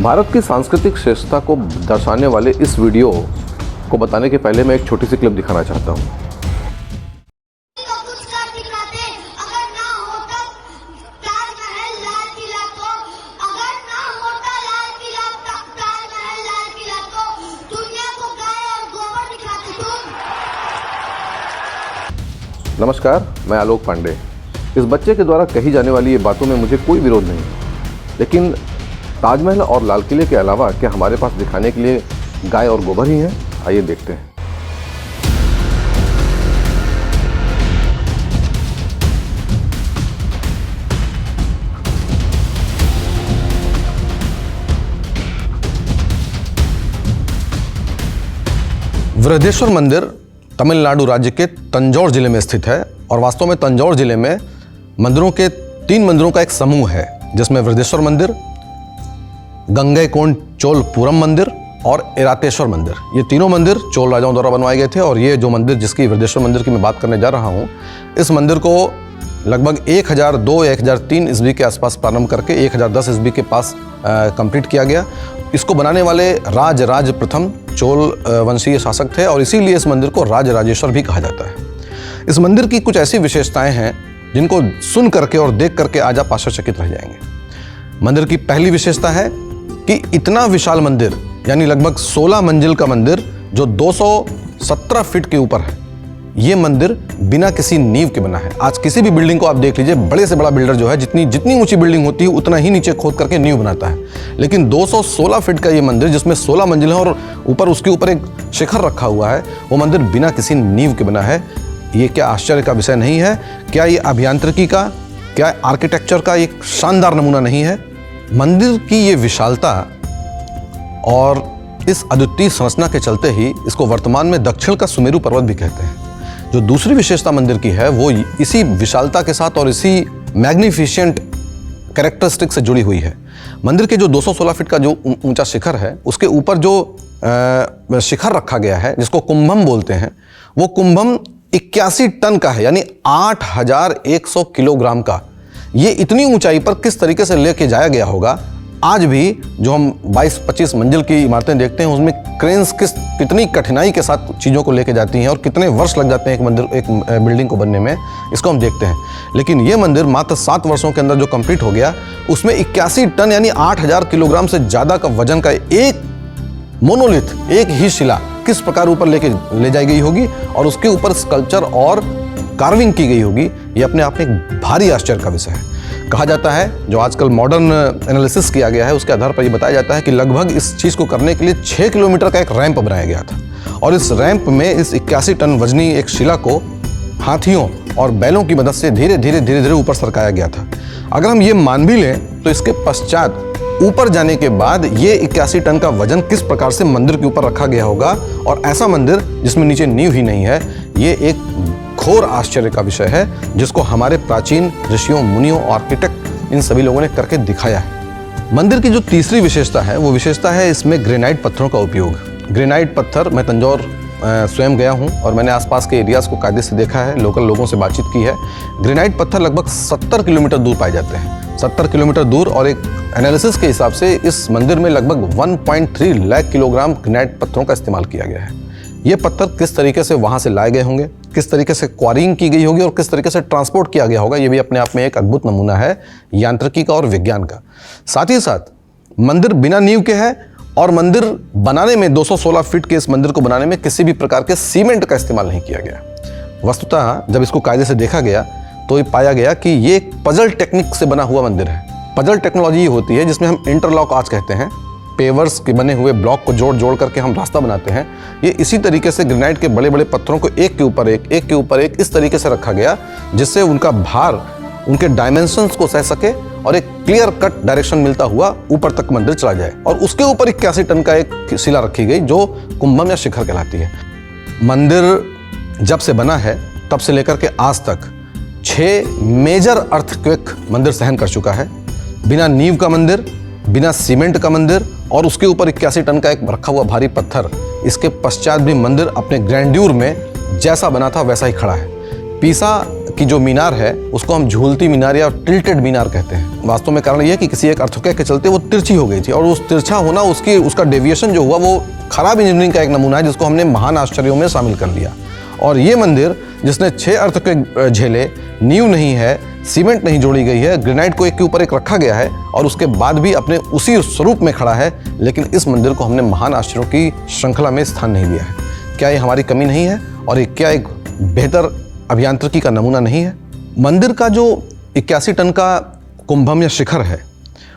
भारत की सांस्कृतिक श्रेष्ठता को दर्शाने वाले इस वीडियो को बताने के पहले मैं एक छोटी सी क्लिप दिखाना चाहता हूँ। नमस्कार, मैं आलोक पांडे। इस बच्चे के द्वारा कही जाने वाली ये बातों में मुझे कोई विरोध नहीं, लेकिन ताजमहल और लाल किले के अलावा क्या हमारे पास दिखाने के लिए गाय और गोबर ही हैं? आइए देखते हैं। वृद्धेश्वर मंदिर तमिलनाडु राज्य के तंजौर जिले में स्थित है और वास्तव में तंजौर जिले में मंदिरों के 3 मंदिरों का एक समूह है, जिसमें वृद्धेश्वर मंदिर, गंगैकोंड चोलपुरम मंदिर और एरातेश्वर मंदिर। ये तीनों मंदिर चोल राजाओं द्वारा बनवाए गए थे और ये जो मंदिर जिसकी वृद्धेश्वर मंदिर की मैं बात करने जा रहा हूँ, इस मंदिर को लगभग 1002 या 1003 ईस्वी के आसपास प्रारंभ करके 1010 ईस्वी के पास कंप्लीट किया गया। इसको बनाने वाले राज प्रथम चोल वंशीय शासक थे और इसीलिए इस मंदिर को राजराजेश्वर भी कहा जाता है। इस मंदिर की कुछ ऐसी विशेषताएं हैं जिनको सुन करके और देख करके आज आप आश्चर्यचकित रह जाएंगे। मंदिर की पहली विशेषता है कि इतना विशाल मंदिर, यानी लगभग 16 मंजिल का मंदिर जो 217 फीट के ऊपर है, ये मंदिर बिना किसी नींव के बना है। आज किसी भी बिल्डिंग को आप देख लीजिए, बड़े से बड़ा बिल्डर जो है जितनी ऊंची बिल्डिंग होती है उतना ही नीचे खोद करके नींव बनाता है, लेकिन 216 फीट का ये मंदिर जिसमें 16 मंजिल है और ऊपर उसके ऊपर एक शिखर रखा हुआ है, वो मंदिर बिना किसी नींव के बना है। ये क्या आश्चर्य का विषय नहीं है? क्या ये अभियांत्रिकी का, क्या आर्किटेक्चर का एक शानदार नमूना नहीं है? मंदिर की ये विशालता और इस अद्वितीय संरचना के चलते ही इसको वर्तमान में दक्षिण का सुमेरु पर्वत भी कहते हैं। जो दूसरी विशेषता मंदिर की है वो इसी विशालता के साथ और इसी मैग्निफिशिएंट कैरेक्टरिस्टिक से जुड़ी हुई है। मंदिर के जो 216 फीट का जो ऊंचा शिखर है, उसके ऊपर जो शिखर रखा गया है जिसको कुंभम बोलते हैं, वो कुंभम 81 टन का है, यानी 8100 किलोग्राम का। ये इतनी ऊंचाई पर किस तरीके से लेके जाया गया होगा, आज भी जो हम 22-25 मंजिल की इमारतें देखते हैं उसमें क्रेन्स कितनी कठिनाई के साथ चीज़ों को लेके जाती हैं और कितने वर्ष लग जाते हैं एक बिल्डिंग को बनने में, इसको हम देखते हैं। लेकिन ये मंदिर मात्र 7 वर्षों के अंदर जो कंप्लीट हो गया, उसमें 81 टन यानी 8000 किलोग्राम से ज़्यादा का वजन का एक मोनोलिथ, एक ही शिला किस प्रकार ऊपर ले जाई गई होगी और उसके ऊपर स्कल्पचर और कार्विंग की गई होगी, ये अपने आप में एक भारी आश्चर्य का विषय है। कहा जाता है, जो आजकल मॉडर्न एनालिसिस किया गया है उसके आधार पर ये बताया जाता है कि लगभग इस चीज़ को करने के लिए 6 किलोमीटर का एक रैंप बनाया गया था और इस रैंप में इस 81 टन वजनी एक शिला को हाथियों और बैलों की मदद से धीरे धीरे ऊपर सरकाया गया था। अगर हम ये मान भी लें तो इसके पश्चात ऊपर जाने के बाद ये 81 टन का वजन किस प्रकार से मंदिर के ऊपर रखा गया होगा, और ऐसा मंदिर जिसमें नीचे नींव ही नहीं है, ये एक घोर आश्चर्य का विषय है जिसको हमारे प्राचीन ऋषियों, मुनियों, आर्किटेक्ट, इन सभी लोगों ने करके दिखाया है। मंदिर की जो तीसरी विशेषता है वो विशेषता है इसमें ग्रेनाइट पत्थरों का उपयोग। ग्रेनाइट पत्थर, मैं तंजौर स्वयं गया हूँ और मैंने आसपास के एरियाज़ को कायदे से देखा है, लोकल लोगों से बातचीत की है। ग्रेनाइट पत्थर लगभग 70 किलोमीटर दूर पाए जाते हैं, 70 किलोमीटर दूर, और एक एनालिसिस के हिसाब से इस मंदिर में लगभग 1.3 लाख किलोग्राम ग्रेनाइट पत्थरों का इस्तेमाल किया गया है। ये पत्थर किस तरीके से वहाँ से लाए गए होंगे, किस तरीके से क्वारिंग की गई होगी और किस तरीके से ट्रांसपोर्ट किया गया होगा, ये भी अपने आप में एक अद्भुत नमूना है यांत्रिकी का और विज्ञान का। साथ ही साथ मंदिर बिना नींव के है और मंदिर बनाने में 216 फीट के इस मंदिर को बनाने में किसी भी प्रकार के सीमेंट का इस्तेमाल नहीं किया गया। वस्तुतः जब इसको कायदे से देखा गया तो ये पाया गया कि ये एक पजल टेक्निक से बना हुआ मंदिर है। पजल टेक्नोलॉजी ये होती है जिसमें हम इंटरलॉक आज कहते हैं, पेवर्स के बने हुए ब्लॉक को जोड़ करके हम रास्ता बनाते हैं। ये इसी तरीके से ग्रेनाइट के बड़े बड़े पत्थरों को एक के ऊपर एक इस तरीके से रखा गया जिससे उनका भार उनके डायमेंशंस को सह सके और एक क्लियर कट डायरेक्शन मिलता हुआ ऊपर तक मंदिर चला जाए। और उसके ऊपर 81 टन का एक शिला रखी गई जो कुंभम या शिखर कहलाती है। मंदिर जब से बना है तब से लेकर के आज तक 6 मेजर अर्थक्वेक मंदिर सहन कर चुका है। बिना नींव का मंदिर, बिना सीमेंट का मंदिर और उसके ऊपर 81 टन का एक रखा हुआ भारी पत्थर, इसके पश्चात भी मंदिर अपने ग्रैंड्यूर में जैसा बना था वैसा ही खड़ा है। पीसा की जो मीनार है उसको हम झूलती मीनार या टिल्टेड मीनार कहते हैं। वास्तव में कारण यह है कि किसी एक अर्थक्वेक के चलते वो तिरछी हो गई थी, और उस तिरछा होना उसका डेविएशन जो हुआ वो खराब इंजीनियरिंग का एक नमूना है, जिसको हमने महान आश्चर्यों में शामिल कर लिया। और ये मंदिर जिसने 6 अर्थक्वेक झेले, नींव नहीं है, सीमेंट नहीं जोड़ी गई है, ग्रेनाइट को एक के ऊपर एक रखा गया है और उसके बाद भी अपने उसी स्वरूप में खड़ा है, लेकिन इस मंदिर को हमने महान आश्चर्यों की श्रृंखला में स्थान नहीं दिया है। क्या ये हमारी कमी नहीं है, और ये क्या एक बेहतर अभियांत्रिकी का नमूना नहीं है? मंदिर का जो 81 टन का कुंभम या शिखर है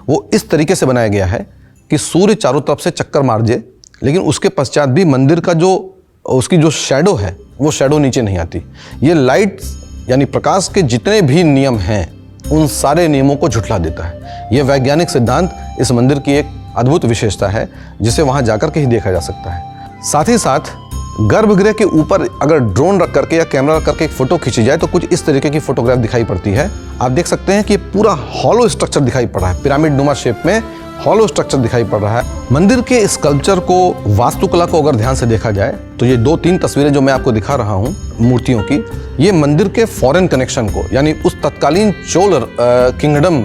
वो इस तरीके से बनाया गया है कि सूर्य चारों तरफ से चक्कर मार जाए, लेकिन उसके पश्चात भी मंदिर का उसकी जो शैडो है वो शैडो नीचे नहीं आती। ये लाइट यानी प्रकाश के जितने भी नियम हैं उन सारे नियमों को झुठला देता है। ये वैज्ञानिक सिद्धांत इस मंदिर की एक अद्भुत विशेषता है, जिसे वहाँ जाकर के ही देखा जा सकता है। साथ ही साथ गर्भगृह के ऊपर अगर ड्रोन रख करके या कैमरा रख करके एक फ़ोटो खींची जाए तो कुछ इस तरीके की फोटोग्राफ दिखाई पड़ती है। आप देख सकते हैं कि पूरा हॉलो स्ट्रक्चर दिखाई पड़ रहा है, पिरामिड नुमा शेप में हॉलो स्ट्रक्चर दिखाई पड़ रहा है। मंदिर के स्कल्पचर को, वास्तुकला को अगर ध्यान से देखा जाए तो ये 2-3 तस्वीरें जो मैं आपको दिखा रहा हूँ मूर्तियों की, ये मंदिर के फॉरेन कनेक्शन को, यानी उस तत्कालीन चोल किंगडम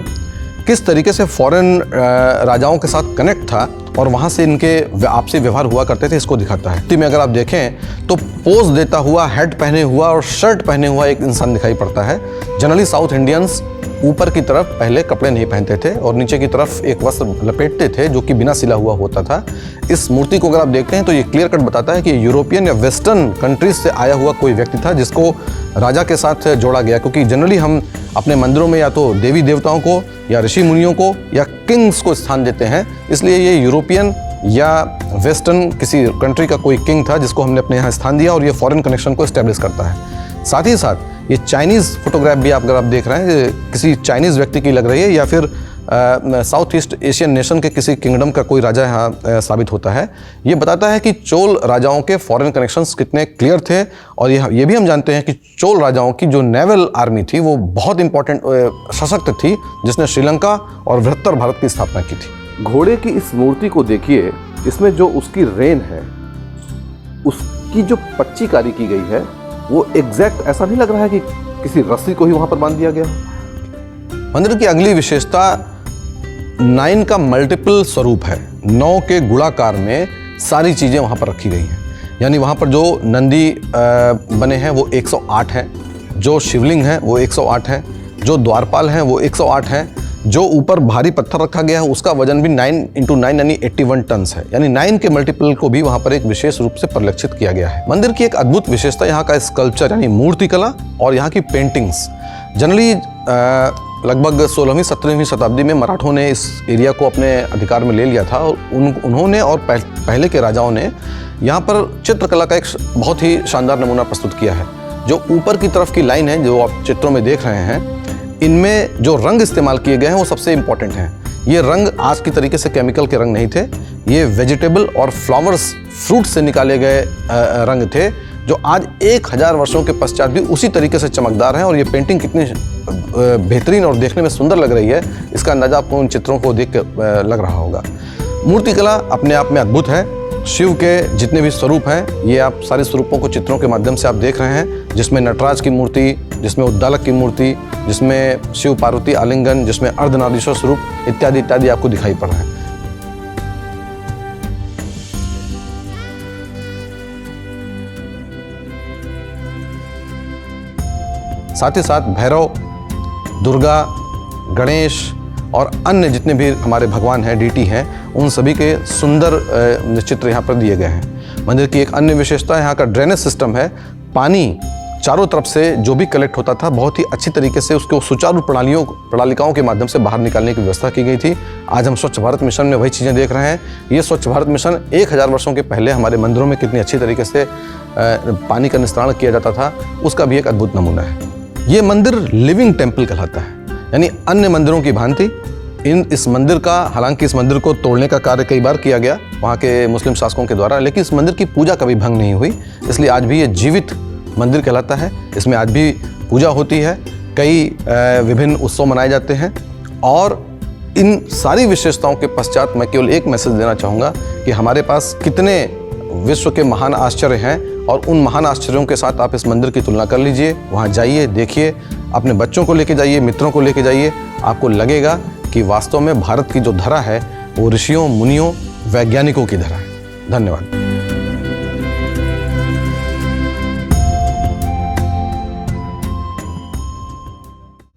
किस तरीके से फॉरेन राजाओं के साथ कनेक्ट था और वहाँ से इनके आपसी व्यवहार हुआ करते थे, इसको दिखाता है। में अगर आप देखें तो पोज देता हुआ, हेड पहने हुआ और शर्ट पहने हुआ एक इंसान दिखाई पड़ता है। जनरली साउथ इंडियंस ऊपर की तरफ पहले कपड़े नहीं पहनते थे और नीचे की तरफ एक वस्त्र लपेटते थे जो कि बिना सिला हुआ होता था। इस मूर्ति को अगर आप देखते हैं तो ये क्लियर कट बताता है कि यूरोपियन या वेस्टर्न कंट्रीज से आया हुआ कोई व्यक्ति था जिसको राजा के साथ जोड़ा गया, क्योंकि जनरली हम अपने मंदिरों में या तो देवी देवताओं को या ऋषि मुनियों को या किंग्स को स्थान देते हैं, इसलिए ये यूरोपियन या वेस्टर्न किसी कंट्री का कोई किंग था जिसको हमने अपने यहाँ स्थान दिया, और ये फॉरेन कनेक्शन को एस्टेब्लिश करता है। साथ ही साथ ये चाइनीज़ फोटोग्राफ भी अगर आप देख रहे हैं, किसी चाइनीज़ व्यक्ति की लग रही है या फिर साउथ ईस्ट एशियन नेशन के किसी किंगडम का कोई राजा यहाँ साबित होता है। ये बताता है कि चोल राजाओं के फॉरेन कनेक्शंस कितने क्लियर थे, और ये भी हम जानते हैं कि चोल राजाओं की जो नेवल आर्मी थी वो बहुत इंपॉर्टेंट सशक्त थी, जिसने श्रीलंका और बृहत्तर भारत की स्थापना की थी। घोड़े की इस मूर्ति को देखिए, इसमें जो उसकी रेन है, उसकी जो पच्चीकारी की गई है वो एग्जैक्ट ऐसा नहीं लग रहा है कि किसी रस्सी को ही वहां पर बांध दिया गया। मंदिर की अगली विशेषता 9 का मल्टीपल स्वरूप है। 9 के गुणाकार में सारी चीज़ें वहाँ पर रखी गई हैं, यानी वहाँ पर जो नंदी बने हैं वो 108 हैं, जो शिवलिंग हैं वो 108 हैं, जो द्वारपाल हैं वो 108 हैं, जो ऊपर भारी पत्थर रखा गया है उसका वजन भी 9 × 9 यानी 81 टन्स है, यानी 9 के मल्टीपल को भी वहाँ पर एक विशेष रूप से परिलक्षित किया गया है। मंदिर की एक अद्भुत विशेषता यहाँ का स्कल्पचर यानी मूर्तिकला और यहाँ की पेंटिंग्स। जनरली लगभग 16वीं 17वीं शताब्दी में मराठों ने इस एरिया को अपने अधिकार में ले लिया था, और उन्होंने और पहले के राजाओं ने यहाँ पर चित्रकला का एक बहुत ही शानदार नमूना प्रस्तुत किया है। जो ऊपर की तरफ की लाइन है जो आप चित्रों में देख रहे हैं, इनमें जो रंग इस्तेमाल किए गए हैं वो सबसे इम्पॉर्टेंट हैं। ये रंग आज की तरीके से केमिकल के रंग नहीं थे, ये वेजिटेबल और फ्लावर्स, फ्रूट से निकाले गए रंग थे, जो आज 1000 वर्षों के पश्चात भी उसी तरीके से चमकदार हैं। और ये पेंटिंग कितनी बेहतरीन और देखने में सुंदर लग रही है, इसका अंदाजा आपको उन चित्रों को देख कर लग रहा होगा। मूर्तिकला अपने आप में अद्भुत है। शिव के जितने भी स्वरूप हैं, ये आप सारे स्वरूपों को चित्रों के माध्यम से आप देख रहे हैं, जिसमें नटराज की मूर्ति, जिसमें उद्दालक की मूर्ति, जिसमें शिव पार्वती आलिंगन, जिसमें अर्धनारीश्वर स्वरूप इत्यादि इत्यादि आपको दिखाई पड़ रहा है। साथ ही साथ भैरव, दुर्गा, गणेश और अन्य जितने भी हमारे भगवान हैं, डीटी हैं, उन सभी के सुंदर चित्र यहाँ पर दिए गए हैं। मंदिर की एक अन्य विशेषता यहाँ का ड्रेनेज सिस्टम है। पानी चारों तरफ से जो भी कलेक्ट होता था, बहुत ही अच्छी तरीके से उसको सुचारू प्रणालिकाओं के माध्यम से बाहर निकालने की व्यवस्था की गई थी। आज हम स्वच्छ भारत मिशन में वही चीज़ें देख रहे हैं। ये स्वच्छ भारत मिशन 1000 वर्षों के पहले हमारे मंदिरों में कितनी अच्छी तरीके से पानी का निस्तारण किया जाता था, उसका भी एक अद्भुत नमूना है। ये मंदिर लिविंग टेम्पल कहलाता है, यानी अन्य मंदिरों की भांति इस मंदिर का, हालांकि इस मंदिर को तोड़ने का कार्य कई बार किया गया वहाँ के मुस्लिम शासकों के द्वारा, लेकिन इस मंदिर की पूजा कभी भंग नहीं हुई, इसलिए आज भी ये जीवित मंदिर कहलाता है। इसमें आज भी पूजा होती है, कई विभिन्न उत्सव मनाए जाते हैं। और इन सारी विशेषताओं के पश्चात मैं केवल एक मैसेज देना चाहूँगा कि हमारे पास कितने विश्व के महान आश्चर्य हैं और उन महान आश्चर्यों के साथ आप इस मंदिर की तुलना कर लीजिए। वहाँ जाइए, देखिए, अपने बच्चों को लेके जाइए, मित्रों को लेके जाइए। आपको लगेगा कि वास्तव में भारत की जो धरा है वो ऋषियों, मुनियों, वैज्ञानिकों की धरा है। धन्यवाद।